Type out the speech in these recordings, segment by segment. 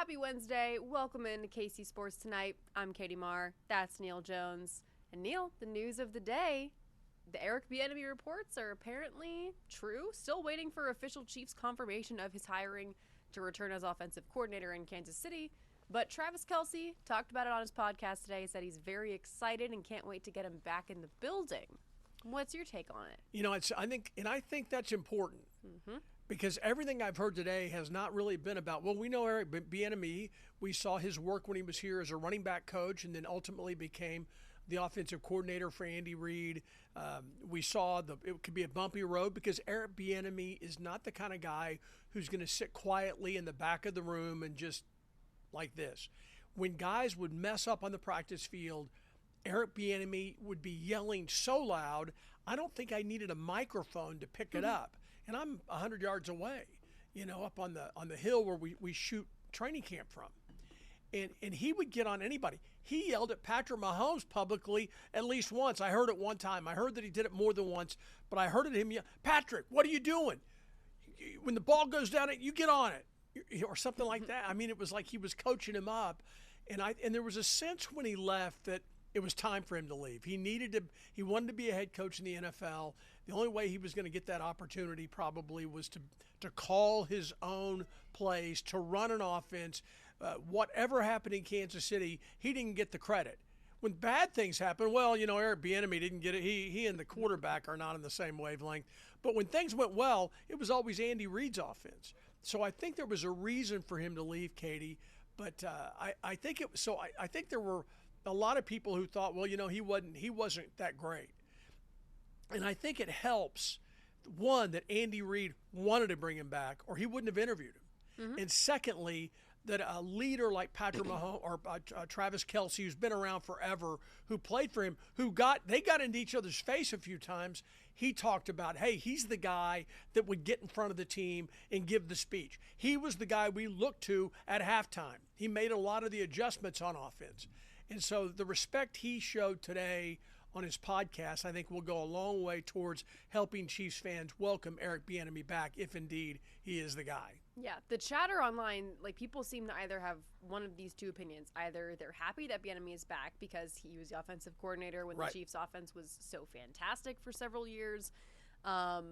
Happy Wednesday. Welcome into KC Sports Tonight. I'm Katie Marr. That's Neil Jones. And Neil, the news of the day, the Eric Bieniemy reports are apparently true. Still waiting for official Chiefs confirmation of his hiring to return as offensive coordinator in Kansas City. But Travis Kelce talked about it on his podcast today, said he's very excited and can't wait to get him back in the building. What's your take on it? You know, I think that's important. Because everything I've heard today has not really been about, well, we know Eric Bieniemy. We saw his work when he was here as a running back coach and then ultimately became the offensive coordinator for Andy Reid. We saw it could be a bumpy road because Eric Bieniemy is not the kind of guy who's going to sit quietly in the back of the room and just like this. When guys would mess up on the practice field, Eric Bieniemy would be yelling so loud, I don't think I needed a microphone to pick it up. And I'm 100 yards away, up on the hill where we shoot training camp from. And he would get on anybody. He yelled at Patrick Mahomes publicly at least once. I heard it one time. I heard that he did it more than once, but I heard him yell, Patrick, what are you doing? When the ball goes down, you get on it, or something like that. I mean, it was like he was coaching him up. And there was a sense when he left that it was time for him to leave. He wanted to be a head coach in the NFL. The only way he was going to get that opportunity probably was to call his own plays, to run an offense. Whatever happened in Kansas City, he didn't get the credit. When bad things happen, well, Eric Bieniemy didn't get it. He and the quarterback are not on the same wavelength. But when things went well, it was always Andy Reid's offense. So I think there was a reason for him to leave, Katie. But I think I think there were a lot of people who thought, well, he wasn't that great. And I think it helps, one, that Andy Reid wanted to bring him back or he wouldn't have interviewed him. And secondly, that a leader like Patrick Mahomes or Travis Kelce, who's been around forever, who played for him, they got into each other's face a few times. He talked about, hey, he's the guy that would get in front of the team and give the speech. He was the guy we looked to at halftime. He made a lot of the adjustments on offense. And so the respect he showed today on his podcast, I think will go a long way towards helping Chiefs fans welcome Eric Bieniemy back if indeed he is the guy. Yeah, the chatter online, people seem to either have one of these two opinions. Either they're happy that Bieniemy is back because he was the offensive coordinator when the Chiefs offense was so fantastic for several years. So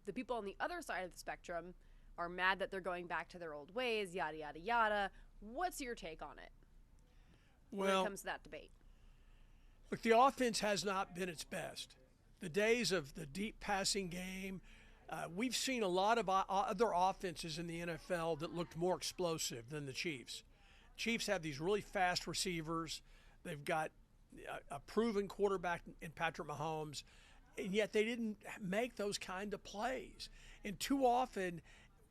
the people on the other side of the spectrum are mad that they're going back to their old ways, yada, yada, yada. What's your take on it when it comes to that debate? Look, the offense has not been its best. The days of the deep passing game, we've seen a lot of other offenses in the NFL that looked more explosive than the Chiefs. Chiefs have these really fast receivers. They've got a proven quarterback in Patrick Mahomes, and yet they didn't make those kind of plays. And too often,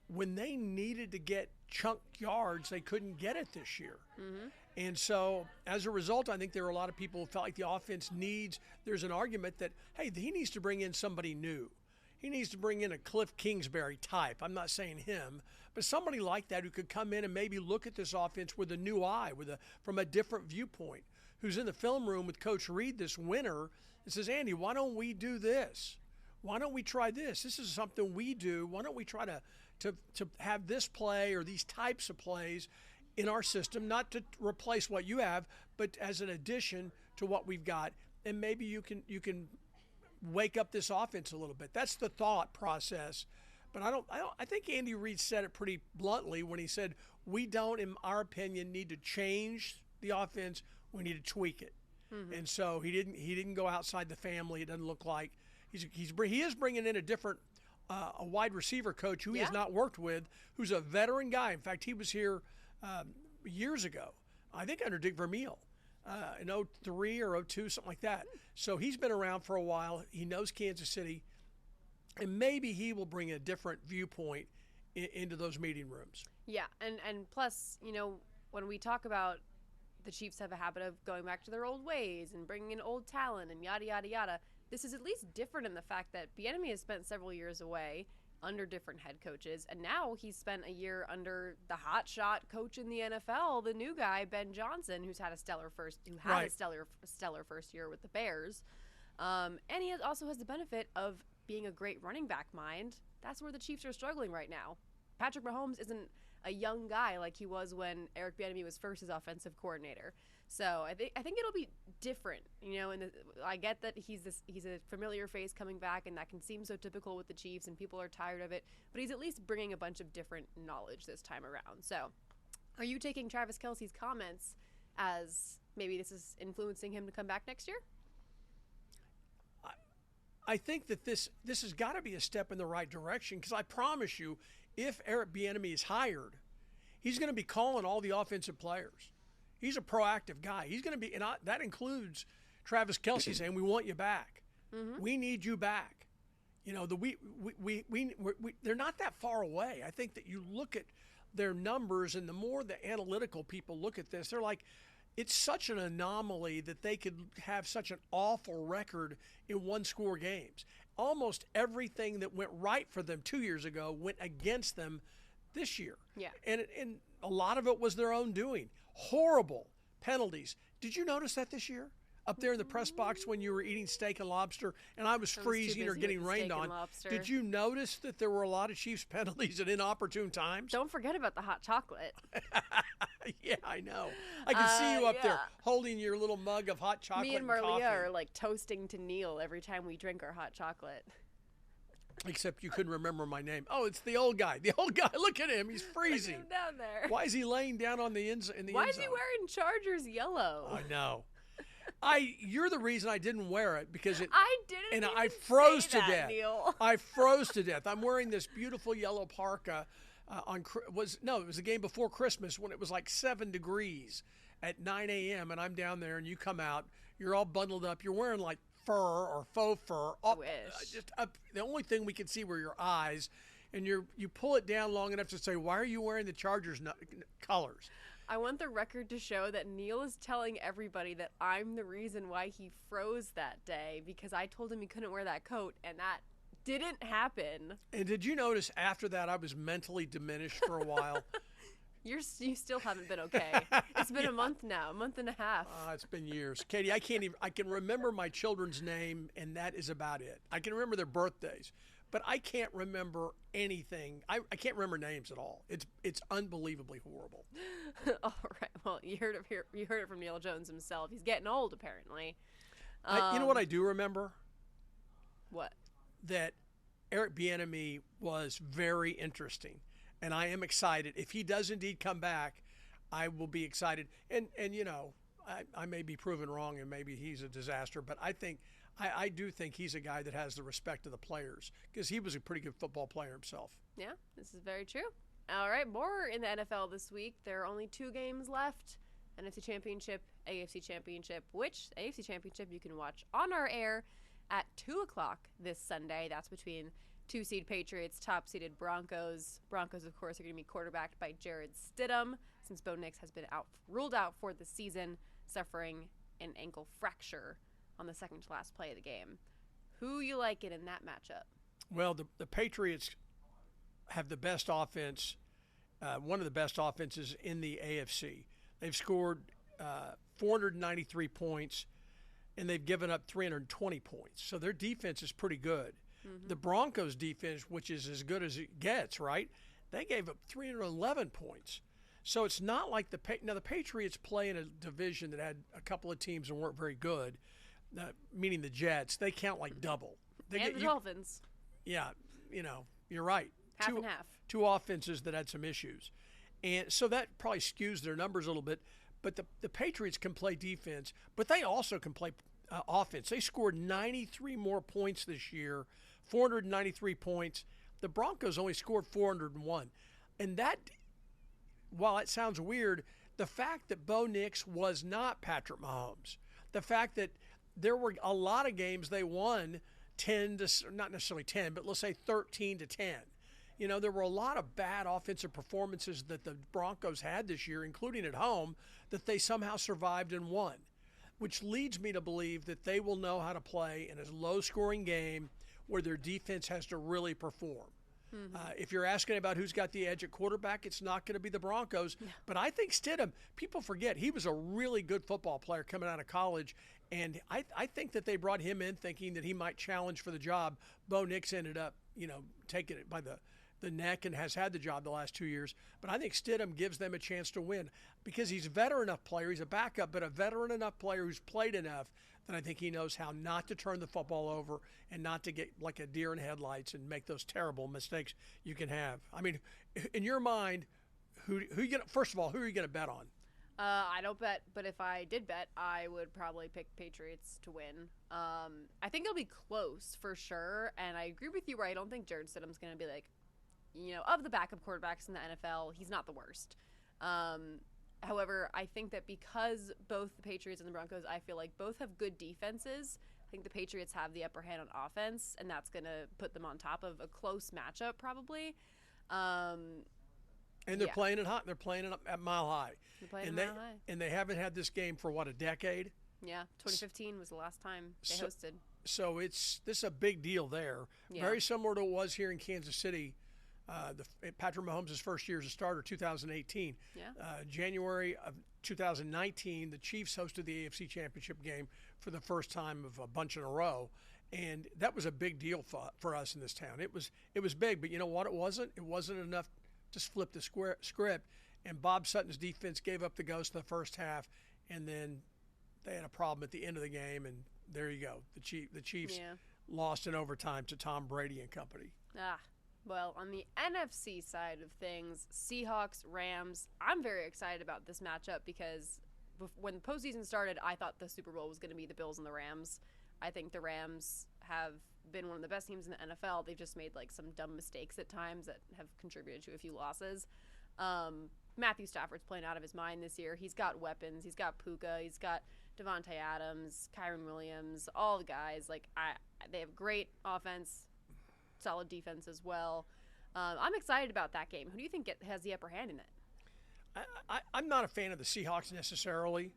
when they needed to get chunk yards, they couldn't get it this year. And so, as a result, I think there are a lot of people who felt like the offense there's an argument that, hey, he needs to bring in somebody new. He needs to bring in a Cliff Kingsbury type. I'm not saying him, but somebody like that who could come in and maybe look at this offense with a new eye, from a different viewpoint, who's in the film room with Coach Reid this winter and says, Andy, why don't we do this? Why don't we try this? This is something we do. Why don't we try to have this play or these types of plays in our system, not to replace what you have, but as an addition to what we've got, and maybe you can wake up this offense a little bit. That's the thought process. But I think Andy Reid said it pretty bluntly when he said we don't, in our opinion, need to change the offense. We need to tweak it. And so he didn't go outside the family. It doesn't look like he is bringing in a different a wide receiver coach who he has not worked with, who's a veteran guy. In fact, he was here years ago, I think under Dick Vermeil, in 03 or 02, something like that. So he's been around for a while. He knows Kansas City, and maybe he will bring a different viewpoint into those meeting rooms. Yeah, and plus, when we talk about the Chiefs have a habit of going back to their old ways and bringing in old talent and yada, yada, yada, this is at least different in the fact that Bieniemy has spent several years away under different head coaches, and now he's spent a year under the hotshot coach in the NFL, the new guy Ben Johnson, who's had a stellar first year with the Bears, and he also has the benefit of being a great running back mind. That's where the Chiefs are struggling right now. Patrick Mahomes isn't a young guy like he was when Eric Bieniemy was first his offensive coordinator. So I think it'll be different, and I get that he's a familiar face coming back, and that can seem so typical with the Chiefs, and people are tired of it, but he's at least bringing a bunch of different knowledge this time around. So are you taking Travis Kelce's comments as maybe this is influencing him to come back next year? I think that this has got to be a step in the right direction, because I promise you, if Eric Bieniemy is hired, he's going to be calling all the offensive players. He's a proactive guy. He's going to be, and that includes Travis Kelce saying, "We want you back. Mm-hmm. We need you back." They're not that far away. I think that you look at their numbers, and the more the analytical people look at this, they're like, it's such an anomaly that they could have such an awful record in one-score games. Almost everything that went right for them 2 years ago went against them this year. Yeah. And a lot of it was their own doing. Horrible penalties. Did you notice that this year? Up there in the press box when you were eating steak and lobster and I was freezing or getting rained on. Did you notice that there were a lot of Chiefs penalties at inopportune times? Don't forget about the hot chocolate. Yeah, I know. I can see you up there holding your little mug of hot chocolate. Me and Marlia are like toasting to Neil every time we drink our hot chocolate. Except you couldn't remember my name. Oh, it's the old guy. The old guy. Look at him. He's freezing. Look at him down there. Why is he laying down on the end zone? Why is he wearing Chargers yellow? I know. You're the reason I didn't wear it, because I didn't. And I froze to death. Neil. I froze to death. I'm wearing this beautiful yellow parka. It was a game before Christmas when it was like 7 degrees at 9 a.m. and I'm down there and you come out. You're all bundled up. You're wearing like fur or faux fur. The only thing we could see were your eyes, and you pull it down long enough to say, "Why are you wearing the Chargers colors?" I want the record to show that Neil is telling everybody that I'm the reason why he froze that day, because I told him he couldn't wear that coat, and that didn't happen. And did you notice after that I was mentally diminished for a while? You still haven't been okay. It's been a month now, a month and a half. It's been years. Katie, I can remember my children's name, and that is about it. I can remember their birthdays, but I can't remember anything. I can't remember names at all. It's unbelievably horrible. All right. Well, you heard it from Neil Jones himself. He's getting old, apparently. You know what I do remember? What? That Eric Bieniemy was very interesting, and I am excited. If he does indeed come back, I will be excited. And I may be proven wrong, and maybe he's a disaster, but I do think he's a guy that has the respect of the players, because he was a pretty good football player himself. Yeah, this is very true. All right, more in the NFL this week. There are only 2 games left. NFC Championship, AFC Championship, which AFC Championship you can watch on our air at 2 o'clock this Sunday. That's between 2-seed Patriots, top-seeded Broncos. Broncos, of course, are going to be quarterbacked by Jared Stidham, since Bo Nix has been ruled out for the season, suffering an ankle fracture on the second-to-last play of the game. Who you like it in that matchup? Well, the Patriots have the best offense, one of the best offenses in the AFC. They've scored 493 points, and they've given up 320 points. So their defense is pretty good. Mm-hmm. The Broncos' defense, which is as good as it gets, right? They gave up 311 points. So it's not like the Patriots play in a division that had a couple of teams that weren't very good, meaning the Jets. They count like double. The Dolphins. Yeah, you're right. Half and half. 2 offenses that had some issues. And so that probably skews their numbers a little bit. But the Patriots can play defense, but they also can play offense. They scored 93 more points this year, 493 points. The Broncos only scored 401. And that, while it sounds weird, the fact that Bo Nix was not Patrick Mahomes, the fact that there were a lot of games they won 10 to, not necessarily 10, but let's say 13 to 10. There were a lot of bad offensive performances that the Broncos had this year, including at home, that they somehow survived and won, which leads me to believe that they will know how to play in a low-scoring game where their defense has to really perform. Mm-hmm. If you're asking about who's got the edge at quarterback, it's not going to be the Broncos. Yeah. But I think Stidham, people forget, he was a really good football player coming out of college, and I think that they brought him in thinking that he might challenge for the job. Bo Nix ended up, taking it by the the neck and has had the job the last 2 years. But I think Stidham gives them a chance to win because he's a veteran enough player. He's a backup, but a veteran enough player who's played enough that I think he knows how not to turn the football over and not to get like a deer in headlights and make those terrible mistakes you can have. I mean, in your mind, who you gonna, first of all, who are you going to bet on? I don't bet, but if I did bet, I would probably pick Patriots to win. I think it'll be close for sure, and I agree with you where I don't think Jared Stidham's going to be like, of the backup quarterbacks in the NFL, he's not the worst. However, I think that because both the Patriots and the Broncos, I feel like both have good defenses, I think the Patriots have the upper hand on offense, and that's going to put them on top of a close matchup probably. And they're playing it hot. They're playing it at Mile High. They're playing at Mile High. And they haven't had this game for, a decade? Yeah, 2015 was the last time they hosted. So this is a big deal there. Yeah. Very similar to what it was here in Kansas City. Patrick Mahomes' first year as a starter, 2018. Yeah. January of 2019, the Chiefs hosted the AFC Championship game for the first time of a bunch in a row. And that was a big deal for us in this town. It was big, but you know what it wasn't? It wasn't enough to just flip the script, and Bob Sutton's defense gave up the ghost in the first half, and then they had a problem at the end of the game, and there you go. The Chiefs lost in overtime to Tom Brady and company. Well, on the NFC side of things, Seahawks, Rams, I'm very excited about this matchup because when the postseason started, I thought the Super Bowl was going to be the Bills and the Rams. I think the Rams have been one of the best teams in the NFL. They've just made some dumb mistakes at times that have contributed to a few losses. Matthew Stafford's playing out of his mind this year. He's got weapons. He's got Puka. He's got Devontae Adams, Kyron Williams, all the guys. They have great offense, solid defense as well. I'm excited about that game. Who do you think has the upper hand in it? I'm not a fan of the Seahawks necessarily,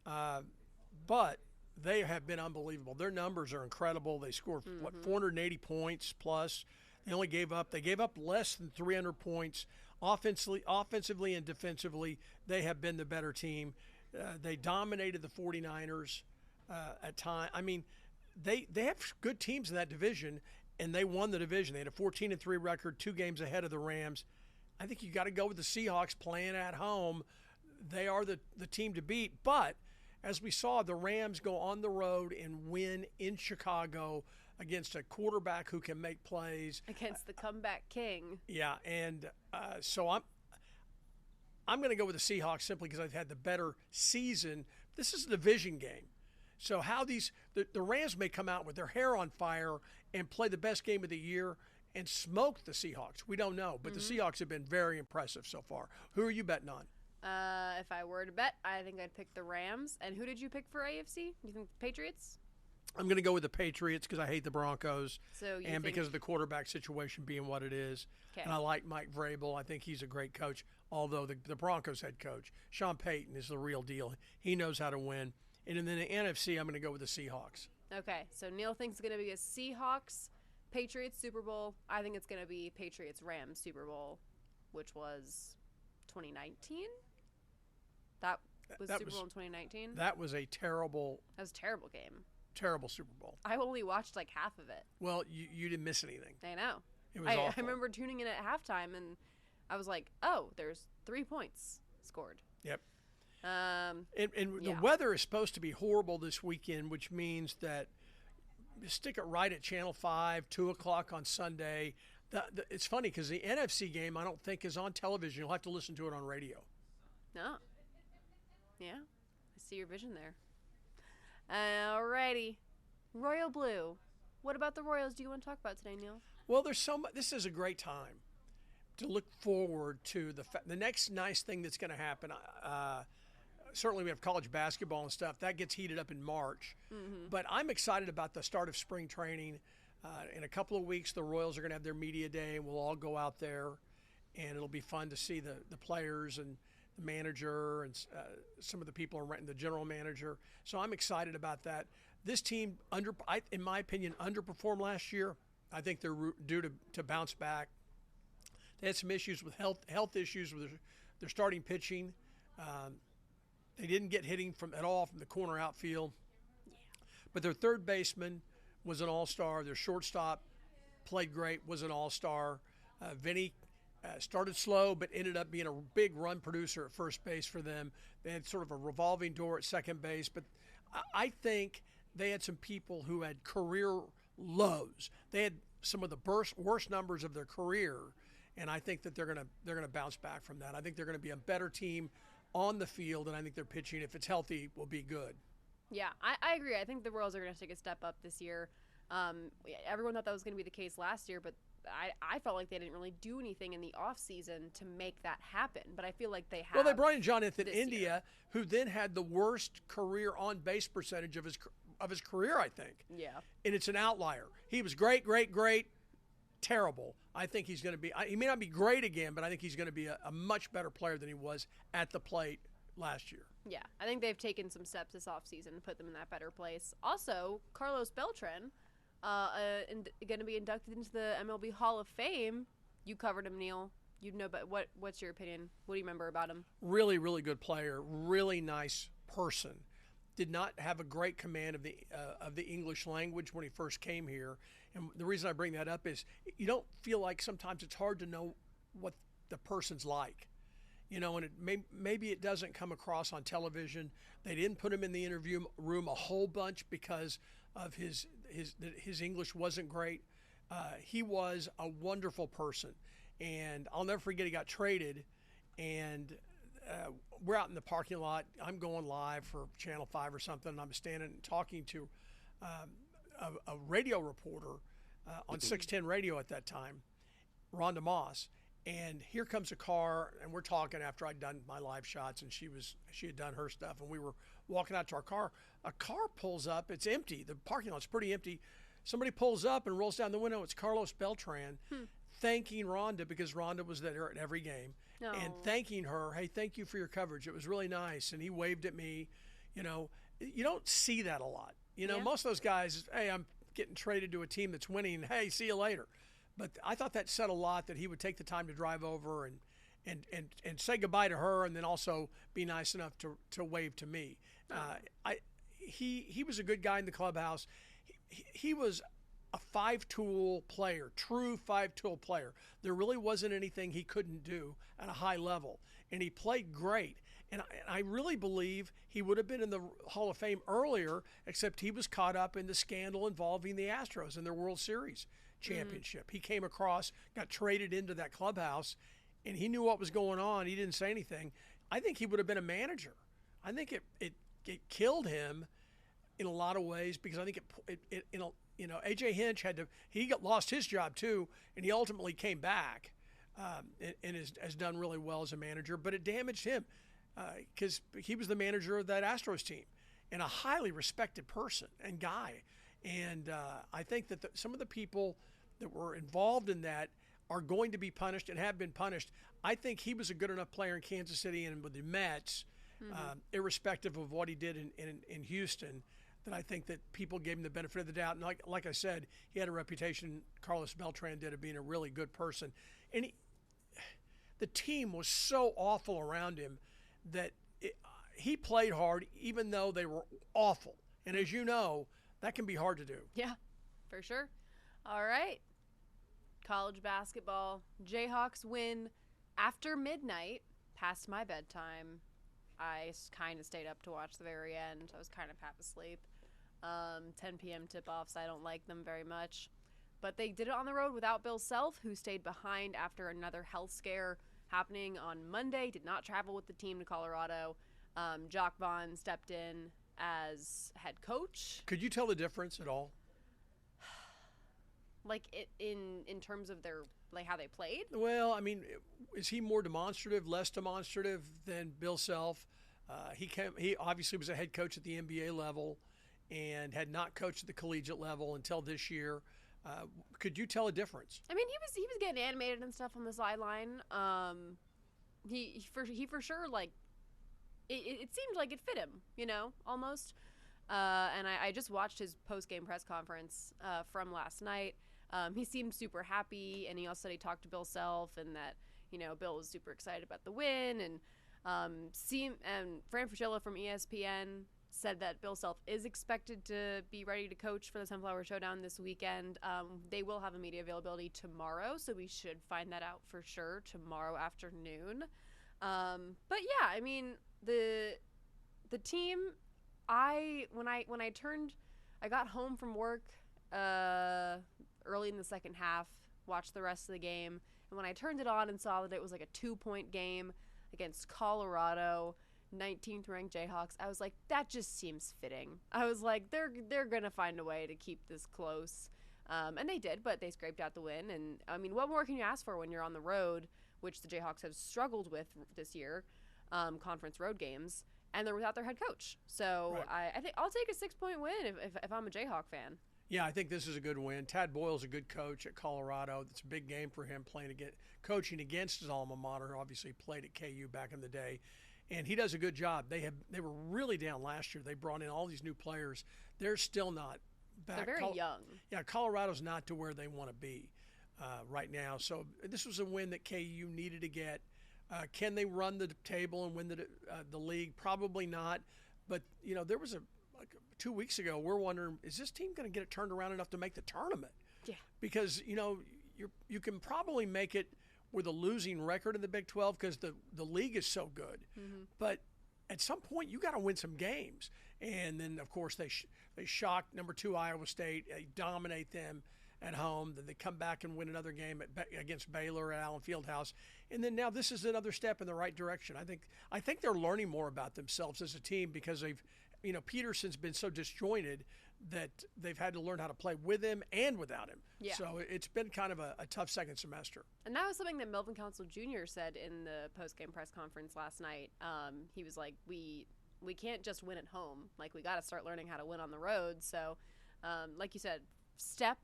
but they have been unbelievable. Their numbers are incredible. They scored 480 points plus. They gave up less than 300 points offensively and defensively. They have been the better team. They dominated the 49ers at times. I mean, they have good teams in that division, and they won the division. They had a 14-3 record, 2 games ahead of the Rams. I think you got to go with the Seahawks playing at home. They are the team to beat, but as we saw, the Rams go on the road and win in Chicago against a quarterback who can make plays. Against the comeback king. Yeah, and so I'm going to go with the Seahawks simply because I've had the better season. This is a division game. So how the Rams may come out with their hair on fire and play the best game of the year and smoke the Seahawks. We don't know, but the Seahawks have been very impressive so far. Who are you betting on? If I were to bet, I think I'd pick the Rams. And who did you pick for AFC? Do you think the Patriots? I'm going to go with the Patriots because I hate the Broncos. So because of the quarterback situation being what it is. Okay. And I like Mike Vrabel. I think he's a great coach, although the Broncos head coach, Sean Payton, is the real deal. He knows how to win. And in the NFC, I'm going to go with the Seahawks. Okay, so Neil thinks it's going to be a Seahawks-Patriots Super Bowl. I think it's going to be Patriots-Rams Super Bowl, which was 2019? That was Super Bowl in 2019? That was a terrible game. Terrible Super Bowl. I only watched half of it. Well, you didn't miss anything. I know. It was awful. I remember tuning in at halftime, and I was like, oh, there's 3 points scored. Yep. The weather is supposed to be horrible this weekend, which means that you stick it right at Channel 5, 2 o'clock on Sunday. It's funny because the NFC game I don't think is on television. You'll have to listen to it on radio. No. Yeah, I see your vision there. Alrighty. Royal Blue. What about the Royals do you want to talk about today, Neil? Well, there's so much. This is a great time to look forward to the next nice thing that's going to happen. Certainly we have college basketball and stuff. That gets heated up in March. Mm-hmm. But I'm excited about the start of spring training. In a couple of weeks, the Royals are going to have their media day, and we'll all go out there, and it'll be fun to see the players and the manager and some of the people around, the general manager. So I'm excited about that. This team, in my opinion, underperformed last year. I think they're due to bounce back. They had some issues with health issues with their starting pitching. They didn't get hitting at all from the corner outfield. Yeah. But their third baseman was an all-star. Their shortstop played great, was an all-star. Vinny started slow, but ended up being a big run producer at first base for them. They had sort of a revolving door at second base, but I think they had some people who had career lows. They had some of the worst numbers of their career, and I think that they're gonna bounce back from that. I think they're going to be a better team on the field, and I think their pitching, if it's healthy, will be good. Yeah, I agree. I think the Royals are going to take a step up this year. Everyone thought that was going to be the case last year, but I felt like they didn't really do anything in the offseason to make that happen. But I feel like they have. Well, they brought in Jonathan India, year. who then had the worst career on-base percentage of his career, I think. Yeah. And it's an outlier. He was great, terrible. I think he's going to be – he may not be great again, but I think he's going to be a much better player than he was at the plate last year. Yeah, I think they've taken some steps this offseason to put them in that better place. Also, Carlos Beltran going to be inducted into the MLB Hall of Fame. You covered him, Neil. You know, but what's your opinion? What do you remember about him? Really, really good player. Really nice person. Did not have a great command of the English language when he first came here. And the reason I bring that up is you don't feel like sometimes it's hard to know what the person's like. You know, and maybe it doesn't come across on television. They didn't put him in the interview room a whole bunch because of his English wasn't great. He was a wonderful person, and I'll never forget he got traded, and we're out in the parking lot. I'm going live for Channel 5 or something, and I'm standing and talking to a radio reporter on 610 radio at that time, Rhonda Moss. And here comes a car, and we're talking after I'd done my live shots, and she had done her stuff, and we were walking out to our car. A car pulls up. It's empty. The parking lot's pretty empty. Somebody pulls up and rolls down the window. It's Carlos Beltran thanking Rhonda, because Rhonda was there at every game, and thanking her. Hey, thank you for your coverage. It was really nice. And he waved at me. You know, you don't see that a lot. You know, most of those guys, hey, I'm getting traded to a team that's winning. Hey, see you later. But I thought that said a lot that he would take the time to drive over and say goodbye to her, and then also be nice enough to wave to me. He was a good guy in the clubhouse. He was a five-tool player, true five-tool player. There really wasn't anything he couldn't do at a high level, and he played great. And I really believe he would have been in the Hall of Fame earlier, except he was caught up in the scandal involving the Astros in their World Series championship. He came across, got traded into that clubhouse, and he knew what was going on. He didn't say anything. I think he would have been a manager. I think it killed him in a lot of ways, because I think AJ Hinch lost his job too, and he ultimately came back and has done really well as a manager, but it damaged him because he was the manager of that Astros team and a highly respected person and guy. And I think that some of the people that were involved in that are going to be punished and have been punished. I think he was a good enough player in Kansas City and with the Mets, irrespective of what he did in Houston, that I think that people gave him the benefit of the doubt. And like I said, he had a reputation, Carlos Beltran did, of being a really good person. And the team was so awful around him that he played hard even though they were awful. And as you know, that can be hard to do. Yeah, for sure. All right. College basketball. Jayhawks win after midnight, past my bedtime. I kind of stayed up to watch the very end. I was kind of half asleep. 10 p.m. tip-offs. I don't like them very much. But they did it on the road without Bill Self, who stayed behind after another health scare happening on Monday. Did not travel with the team to Colorado. Jock Vaughn stepped in as head coach. Could you tell the difference at all? Like in terms of their how they played? Well, I mean, is he more demonstrative, less demonstrative than Bill Self? He obviously was a head coach at the NBA level and had not coached at the collegiate level until this year. Could you tell a difference? I mean, he was getting animated and stuff on the sideline. He for sure, like, it seemed like it fit him, almost. And I just watched his post-game press conference from last night. He seemed super happy, and he also said he talked to Bill Self, and that Bill was super excited about the win. And Fran Fraschilla from ESPN said that Bill Self is expected to be ready to coach for the Sunflower Showdown this weekend. They will have a media availability tomorrow, so we should find that out for sure tomorrow afternoon. But yeah, I mean, the team, I got home from work early in the second half, watched the rest of the game, and when I turned it on and saw that it was like a 2-point game against Colorado, 19th ranked Jayhawks, I was like, that just seems fitting. I was like, they're gonna find a way to keep this close, and they did, but they scraped out the win. And I mean, what more can you ask for when you're on the road, which the Jayhawks have struggled with this year, conference road games, and they're without their head coach. So right. I think I'll take a 6-point win if I'm a Jayhawk fan. Yeah, I think this is a good win. Tad Boyle's a good coach at Colorado. It's a big game for him coaching against his alma mater. Obviously played at KU back in the day, and he does a good job. They were really down last year. They brought in all these new players. They're still not back. They're very young. Yeah, Colorado's not to where they want to be right now. So this was a win that KU needed to get. Can they run the table and win the league? Probably not. But there was 2 weeks ago, we're wondering, is this team going to get it turned around enough to make the tournament? Yeah. Because, you can probably make it with a losing record in the Big 12 because the league is so good. Mm-hmm. But at some point, you got to win some games. And then, of course, they shocked number 2 Iowa State. They dominate them at home. Then they come back and win another game against Baylor at Allen Fieldhouse. And then now this is another step in the right direction. I think they're learning more about themselves as a team because Peterson's been so disjointed that they've had to learn how to play with him and without him. Yeah. So it's been kind of a tough second semester. And that was something that Melvin Council Jr. said in the post-game press conference last night. He was like, we can't just win at home. Like, we got to start learning how to win on the road. So, like you said,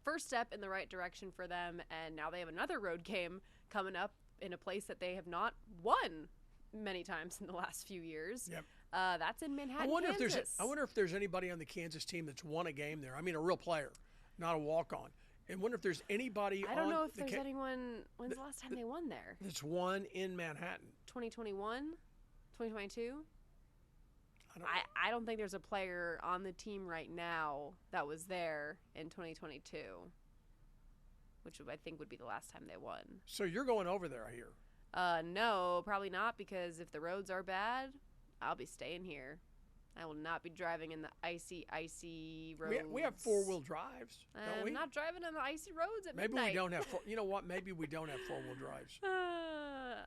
first step in the right direction for them. And now they have another road game coming up in a place that they have not won many times in the last few years. Yep. That's in Manhattan, Kansas. I wonder if there's anybody on the Kansas team that's won a game there. I mean, a real player, not a walk-on. And wonder if there's anybody. I don't know if there's anyone. When's the last time they won there? That's won in Manhattan. 2021, 2022. I don't think there's a player on the team right now that was there in 2022, which I think would be the last time they won. So you're going over there, I hear. No, probably not, because if the roads are bad, I'll be staying here. I will not be driving in the icy roads. We have 4-wheel drives, don't we? I'm not driving on the icy roads at Maybe midnight. we don't have. You know what? Maybe we don't have 4-wheel drives.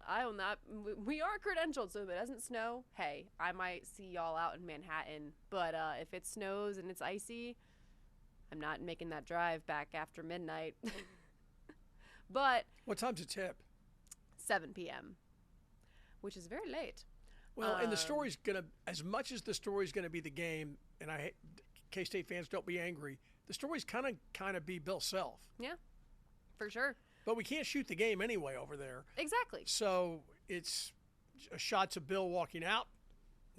I will not. We are credentialed, so if it doesn't snow, hey, I might see y'all out in Manhattan. But if it snows and it's icy, I'm not making that drive back after midnight. But what time's the tip? 7 p.m., which is very late. Well, and the story's going to, as much as the story's going to be the game, and K-State fans, don't be angry, the story's kind of be Bill Self. Yeah, for sure. But we can't shoot the game anyway over there. Exactly. So it's shots of Bill walking out.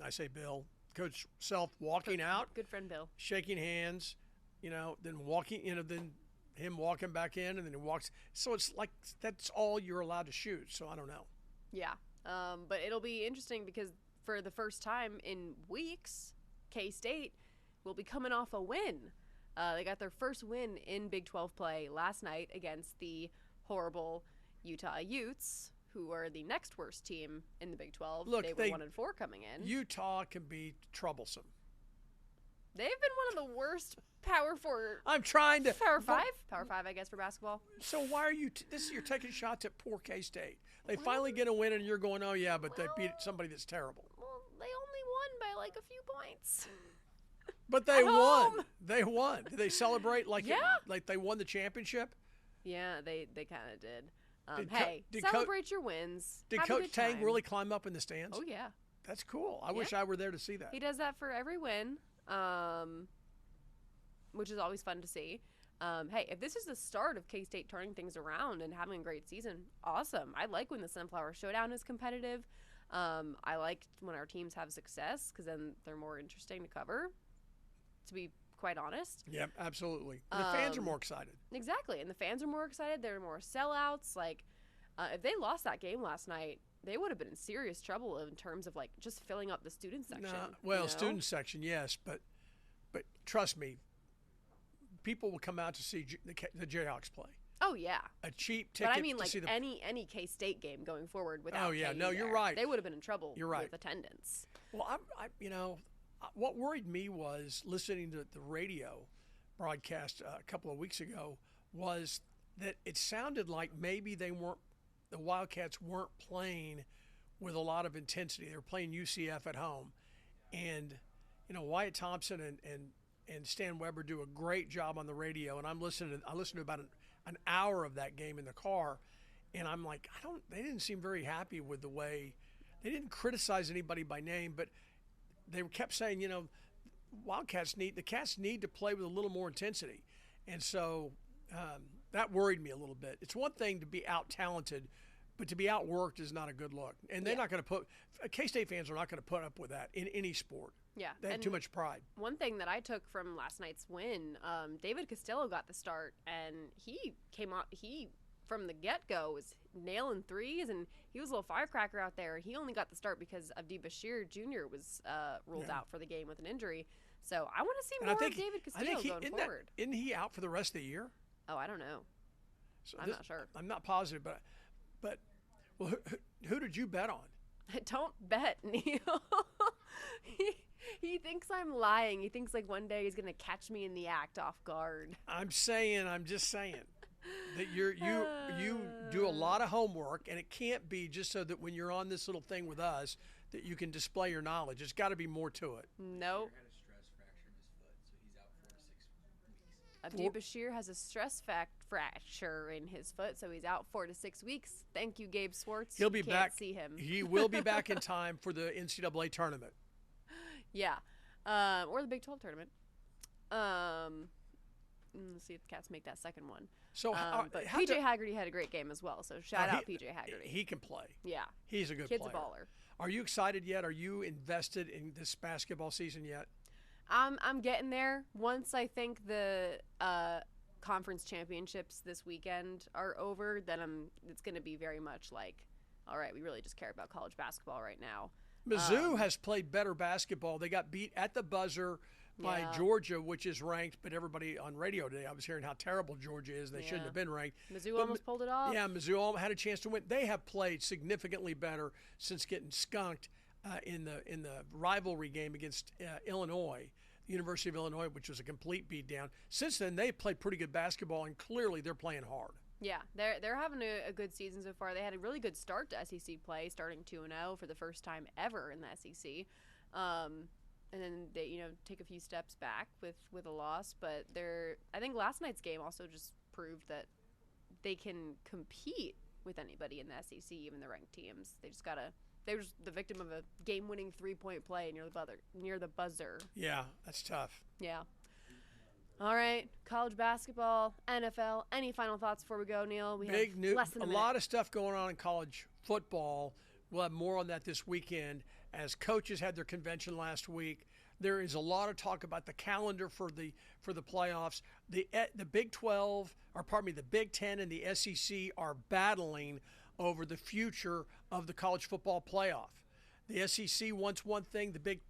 I say Bill, Coach Self walking out. Good friend Bill. Shaking hands, then walking, then him walking back in, and then he walks. So it's like that's all you're allowed to shoot. So I don't know. Yeah. But it'll be interesting because for the first time in weeks, K-State will be coming off a win. They got their first win in Big 12 play last night against the horrible Utah Utes, who are the next worst team in the Big 12. Look, they were 1-4 coming in. Utah can be troublesome. They've been one of the worst Power 4. I'm trying to. Power 5? Power 5, I guess, for basketball. So why are you you're taking shots at poor K-State. They finally get a win, and you're going, oh, yeah, but they beat somebody that's terrible. Well, they only won by like a few points. But they won. They won. Did they celebrate like they won the championship? Yeah, they kind of did. Celebrate your wins. Did Coach Tang really climb up in the stands? Oh, yeah. That's cool. I wish I were there to see that. He does that for every win, which is always fun to see. Hey, if this is the start of K-State turning things around and having a great season, awesome. I like when the Sunflower Showdown is competitive. I like when our teams have success because then they're more interesting to cover, to be quite honest. Yep, absolutely. And the fans are more excited. Exactly, and the fans are more excited. There are more sellouts. Like, if they lost that game last night, they would have been in serious trouble in terms of like just filling up the student section. Student section, yes, but trust me, people will come out to see the Jayhawks play. Oh yeah, a cheap ticket. But I mean, to like see any K-State game going forward without. Oh yeah, KU no, there, you're right. They would have been in trouble. You're right. With attendance. Well, what worried me was listening to the radio broadcast a couple of weeks ago was that it sounded like maybe the Wildcats weren't playing with a lot of intensity. They were playing UCF at home, and Wyatt Thompson and Stan Weber do a great job on the radio. And I listened to about an hour of that game in the car, and I'm like, they didn't seem very happy with the way. They didn't criticize anybody by name, but they kept saying, the Cats need to play with a little more intensity. And so that worried me a little bit. It's one thing to be out-talented, but to be outworked is not a good look. And they're not going to K-State fans are not going to put up with that in any sport. Yeah. They have too much pride. One thing that I took from last night's win, David Costello got the start, and he came out, from the get-go was nailing threes, and he was a little firecracker out there. He only got the start because Abdi Bashir Jr. was ruled out for the game with an injury. So I want to see more of David Costello going forward. Isn't he out for the rest of the year? Oh, I don't know. So I'm not sure. I'm not positive, but well, who did you bet on? Don't bet, Neil. He thinks I'm lying. He thinks like one day he's going to catch me in the act off guard. I'm just saying that you do a lot of homework, and it can't be just so that when you're on this little thing with us that you can display your knowledge. It's got to be more to it. Nope. Abdi Bashir has a stress fracture in his foot, so he's out 4 to 6 weeks. Thank you, Gabe Swartz. He'll be back. See him. He will be back in time for the NCAA tournament. Yeah, or the Big 12 tournament. Let's see if the Cats make that second one. So, but PJ Haggerty had a great game as well. So shout out PJ Haggerty. He can play. Yeah, he's a good kid's player. A baller. Are you excited yet? Are you invested in this basketball season yet? I'm getting there. Once I think the conference championships this weekend are over, then it's going to be very much like, all right, we really just care about college basketball right now. Mizzou has played better basketball. They got beat at the buzzer by Georgia, which is ranked, but everybody on radio today, I was hearing how terrible Georgia is. They shouldn't have been ranked. Mizzou almost pulled it off. Yeah, Mizzou had a chance to win. They have played significantly better since getting skunked in the rivalry game against Illinois, the University of Illinois, which was a complete beatdown. Since then, they've played pretty good basketball, and clearly they're playing hard. Yeah, they're having a good season so far. They had a really good start to SEC play, starting 2-0 for the first time ever in the SEC. And then they take a few steps back with a loss, but I think last night's game also just proved that they can compete with anybody in the SEC, even the ranked teams. They were just the victim of a game-winning 3-point play near the buzzer. Yeah, that's tough. Yeah. All right, college basketball, NFL. Any final thoughts before we go, Neil? Big news. Less than a minute. Lot of stuff going on in college football. We'll have more on that this weekend as coaches had their convention last week. There is a lot of talk about the calendar for the playoffs. The Big 12, the Big 10 and the SEC are battling over the future of the college football playoff. The SEC wants one thing, the Big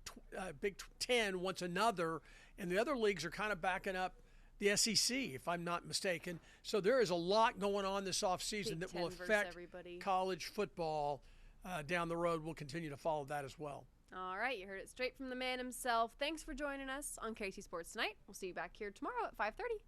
10 wants another, and the other leagues are kind of backing up the SEC, if I'm not mistaken. So there is a lot going on this offseason that will affect college football down the road. We'll continue to follow that as well. All right, you heard it straight from the man himself. Thanks for joining us on KC Sports Tonight. We'll see you back here tomorrow at 5:30.